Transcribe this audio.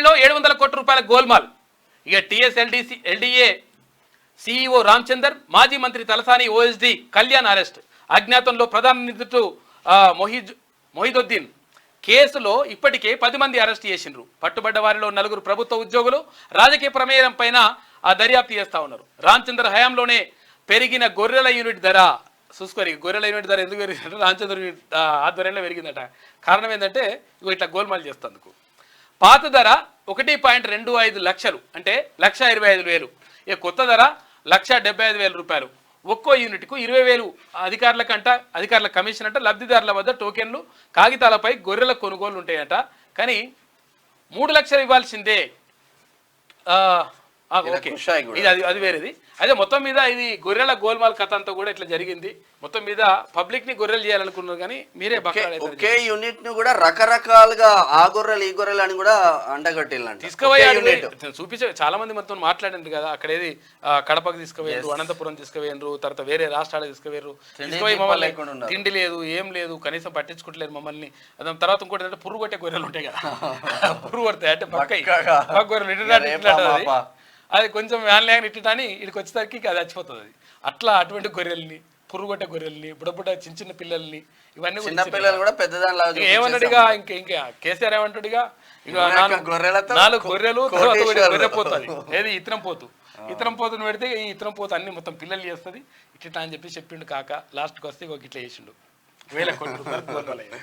కంపెనీలో 700 కోట్ల రూపాయల గోల్మాల్. ఇక ఎల్డీఏ CEO రామచందర్, మాజీ మంత్రి తలసాని ఓఎస్డీ కళ్యాణ్ అరెస్ట్. అజ్ఞాతంలో ప్రధాన నిందితుడు మొహిదుద్దీన్ కేసులో ఇప్పటికే 10 మంది అరెస్ట్ చేసిండ్రు. పట్టుబడ్డ వారిలో 4 ప్రభుత్వ ఉద్యోగులు. రాజకీయ ప్రమేయం పైన దర్యాప్తు చేస్తా ఉన్నారు. రామచందర్ హయాంలోనే పెరిగిన గొర్రెల యూనిట్ ధర చూసుకోరి. గొర్రెల యూనిట్ ధర ఎందుకు పెరిగిందంటే రామచంద్ర ఆధ్వర్యంలో పెరిగిందట. కారణం ఏంటంటే ఇట్లా గోల్మాల్ చేస్తందుకు. పాత ధర 1.25 లక్షలు, అంటే 1,25,000. ఇక కొత్త ధర 1,75,000 రూపాయలు. ఒక్కో యూనిట్కు 20,000. అధికారుల కమిషన్ అంట. లబ్ధిదారుల వద్ద టోకెన్లు, కాగితాలపై గొర్రెల కొనుగోలు ఉంటాయట. కానీ 3 లక్షలు ఇవ్వాల్సిందే. ఓకే, ఇది అది వేరేది. అదే మొత్తం మీద ఇది గొర్రెల గోల్మాల్ కథ అంతా కూడా ఇట్లా జరిగింది. మొత్తం మీద పబ్లిక్ ని గొర్రెలు చేయాలనుకున్నారు కానీ మీరే ఒకే యూనిట్ ను కూడా రకరకాలుగా ఆ గొర్రెలు ఈ గొర్రెలు అని కూడా అండగట్టేయాలంట. తీసుకుపోయి చూపించే చాలా మంది మొత్తం మాట్లాడిండ్రు కదా. అక్కడ ఏది కడపకు తీసుకుపోయారు, అనంతపురం తీసుకుపోయినరు, తర్వాత వేరే రాష్ట్రాలకు తీసుకుపోయారు. తీసుకుపోయి మమ్మల్ని తిండి లేదు, ఏం లేదు, కనీసం పట్టించుకుంటలేరు మమ్మల్ని. తర్వాత ఇంకోటి అంటే పురుగు కొట్టే గొర్రెలు ఉంటాయి కదా, పురుగు కొడతాయి అంటే పక్క గొర్రెలు అది కొంచెం వ్యాన్లేని ఇట్టని ఇక్కడికి వచ్చేసరికి అది చచ్చిపోతుంది. అది అట్లా అటువంటి గొర్రెల్ని, పురుగుగొట్టే గొర్రెల్ని, బుడబుడ చిన్న పిల్లల్ని, ఇవన్నీ ఏమన్నాడుగా. ఇంకా కేసీఆర్ ఏమంటాడుగా, ఇక 4 గొర్రెలు గొర్రె పోతుంది, ఏది ఇతరం పోతుని పెడితే ఈ ఇతరం పోతు అన్ని మొత్తం పిల్లలు చేస్తుంది ఇట్లా అని చెప్పి చెప్పిండు కాక. లాస్ట్కి వస్తే ఇట్లా చేసిండు 1,000 కోట్ల రూపాయలు.